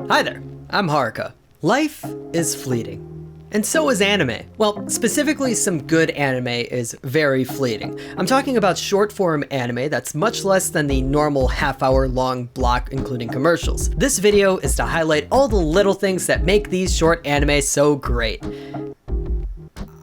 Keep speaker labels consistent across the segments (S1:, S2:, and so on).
S1: Hi there, I'm Haruka. Life is fleeting. And so is anime. Well, specifically some good anime is very fleeting. I'm talking about short form anime that's much less than the normal half-hour long block including commercials. This video is to highlight all the little things that make these short anime so great.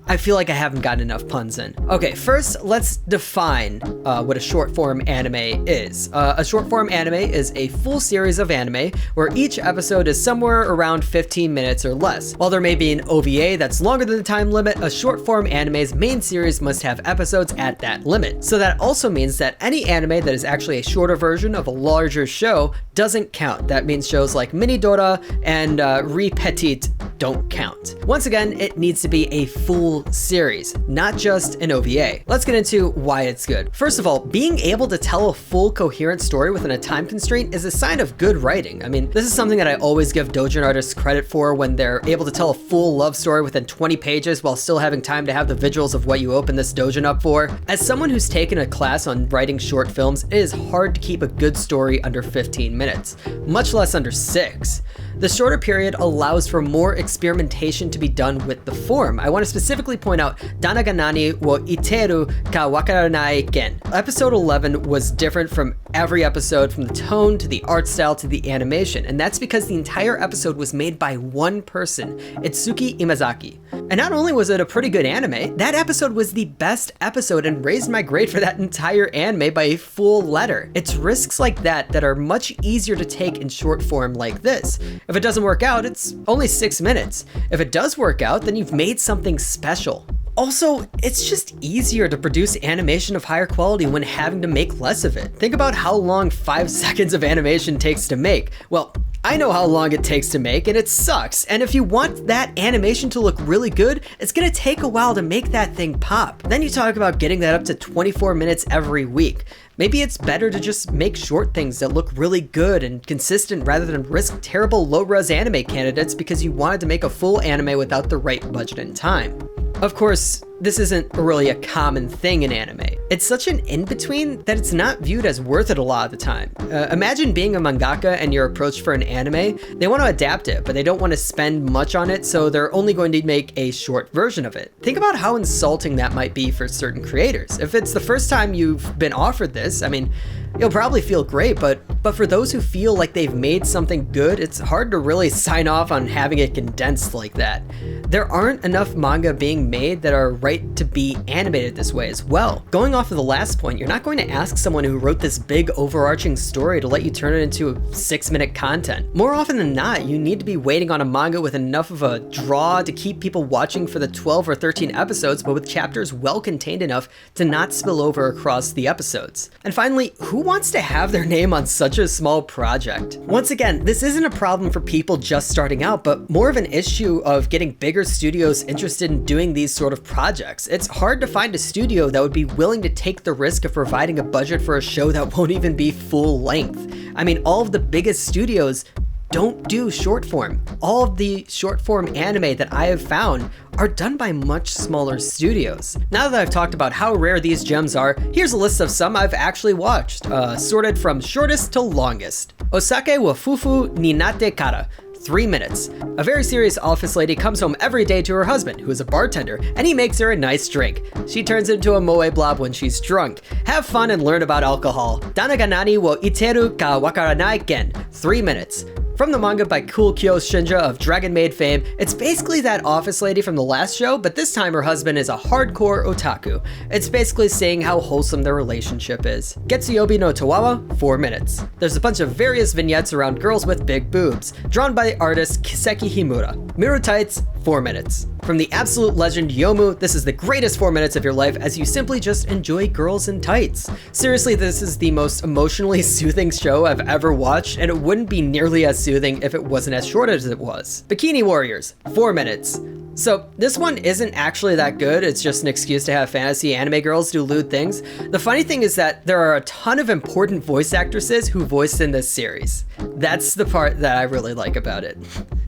S1: I feel like I haven't gotten enough puns in. Okay, first let's define what a short form anime is. A short form anime is a full series of anime where each episode is somewhere around 15 minutes or less. While there may be an OVA that's longer than the time limit, a short form anime's main series must have episodes at that limit. So that also means that any anime that is actually a shorter version of a larger show doesn't count. That means shows like Mini Dora and Repetit don't count. Once again, it needs to be a full series, not just an OVA. Let's get into why it's good. First of all, being able to tell a full coherent story within a time constraint is a sign of good writing. I mean, this is something that I always give doujin artists credit for when they're able to tell a full love story within 20 pages while still having time to have the visuals of what you open this doujin up for. As someone who's taken a class on writing short films, it is hard to keep a good story under 15 minutes, much less under 6. The shorter period allows for more experimentation to be done with the form. I want to specifically point out Dana ga nani wo iteru ka wakaranai ken. Episode 11 was different from every episode, from the tone to the art style to the animation, and that's because the entire episode was made by one person, Itsuki Imazaki. And not only was it a pretty good anime, that episode was the best episode and raised my grade for that entire anime by a full letter. It's risks like that that are much easier to take in short form like this. If it doesn't work out, it's only 6 minutes. If it does work out, then you've made something special. Also, it's just easier to produce animation of higher quality when having to make less of it. Think about how long 5 seconds of animation takes to make. Well, I know how long it takes to make, and it sucks. And if you want that animation to look really good, it's gonna take a while to make that thing pop. Then you talk about getting that up to 24 minutes every week. Maybe it's better to just make short things that look really good and consistent rather than risk terrible low-res anime candidates because you wanted to make a full anime without the right budget and time. Of course, this isn't really a common thing in anime. It's such an in-between that it's not viewed as worth it a lot of the time. Imagine being a mangaka and your approach for an anime. They want to adapt it, but they don't want to spend much on it, so they're only going to make a short version of it. Think about how insulting that might be for certain creators. If it's the first time you've been offered this, I mean, you'll probably feel great, but for those who feel like they've made something good, it's hard to really sign off on having it condensed like that. There aren't enough manga being made that are right to be animated this way as well. Going off of the last point, you're not going to ask someone who wrote this big overarching story to let you turn it into 6-minute content. More often than not, you need to be waiting on a manga with enough of a draw to keep people watching for the 12 or 13 episodes, but with chapters well contained enough to not spill over across the episodes. And finally, who wants to have their name on such a small project? Once again, this isn't a problem for people just starting out, but more of an issue of getting bigger studios interested in doing these sort of projects. It's hard to find a studio that would be willing to take the risk of providing a budget for a show that won't even be full length. I mean, all of the biggest studios don't do short form. All of the short form anime that I have found are done by much smaller studios. Now that I've talked about how rare these gems are, here's a list of some I've actually watched, sorted from shortest to longest. Osake wa fufu ni natte kara. 3 minutes. A very serious office lady comes home every day to her husband, who is a bartender, and he makes her a nice drink. She turns into a moe blob when she's drunk. Have fun and learn about alcohol. Dana ga nani wo iteru ka wakaranai ken. 3 minutes. From the manga by Cool Kyo Shinja of Dragon Maid fame, it's basically that office lady from the last show, but this time her husband is a hardcore otaku. It's basically saying how wholesome their relationship is. Getsuyobi no Tawawa, 4 minutes. There's a bunch of various vignettes around girls with big boobs, drawn by artist Kiseki Himura. Mirror Tights, 4 minutes. From the absolute legend Yomu, this is the greatest 4 minutes of your life as you simply just enjoy girls in tights. Seriously, this is the most emotionally soothing show I've ever watched, and it wouldn't be nearly as soothing if it wasn't as short as it was. Bikini Warriors, 4 minutes. So this one isn't actually that good, it's just an excuse to have fantasy anime girls do lewd things. The funny thing is that there are a ton of important voice actresses who voiced in this series. That's the part that I really like about it.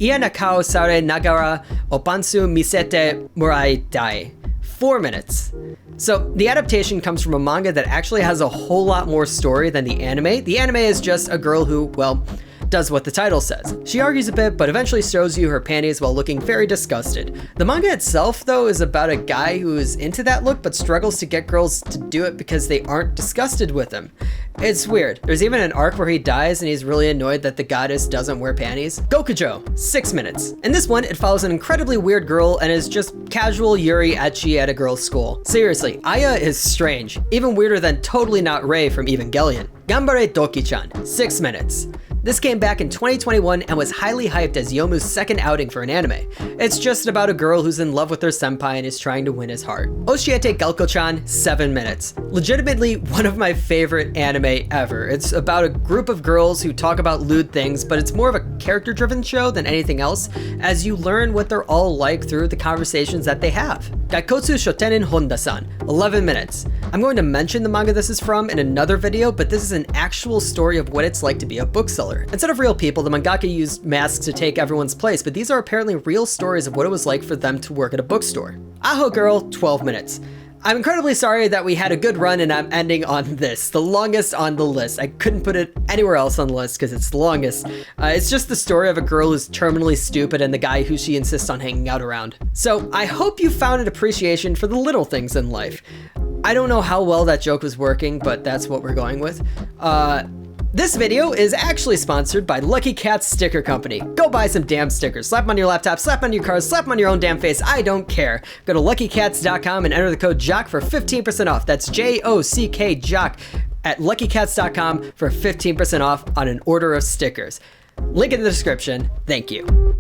S1: Ia nakao sare nagara opansu misete murai dai. 4 minutes. So the adaptation comes from a manga that actually has a whole lot more story than the anime. The anime is just a girl who, well, does what the title says. She argues a bit, but eventually shows you her panties while looking very disgusted. The manga itself, though, is about a guy who is into that look but struggles to get girls to do it because they aren't disgusted with him. It's weird. There's even an arc where he dies and he's really annoyed that the goddess doesn't wear panties. Gokujo, 6 minutes. In this one, it follows an incredibly weird girl and is just casual yuri ecchi at a girl's school. Seriously, Aya is strange, even weirder than Totally Not Rei from Evangelion. Gambare Doki-chan, 6 minutes. This came back in 2021 and was highly hyped as Yomu's second outing for an anime. It's just about a girl who's in love with her senpai and is trying to win his heart. Oshiete Galko-chan, 7 minutes. Legitimately one of my favorite anime ever. It's about a group of girls who talk about lewd things, but it's more of a character-driven show than anything else, as you learn what they're all like through the conversations that they have. Gaikotsu Shotenin Honda-san, 11 minutes. I'm going to mention the manga this is from in another video, but this is an actual story of what it's like to be a bookseller. Instead of real people, the mangaka used masks to take everyone's place, but these are apparently real stories of what it was like for them to work at a bookstore. Aho Girl, 12 minutes. I'm incredibly sorry that we had a good run and I'm ending on this, the longest on the list. I couldn't put it anywhere else on the list because it's the longest. It's just the story of a girl who's terminally stupid and the guy who she insists on hanging out around. So I hope you found an appreciation for the little things in life. I don't know how well that joke was working, but that's what we're going with. This video is actually sponsored by Lucky Cats Sticker Company. Go buy some damn stickers. Slap them on your laptop, slap them on your cars, slap them on your own damn face. I don't care. Go to luckycats.com and enter the code JOCK for 15% off. That's JOCK JOCK at luckycats.com for 15% off on an order of stickers. Link in the description. Thank you.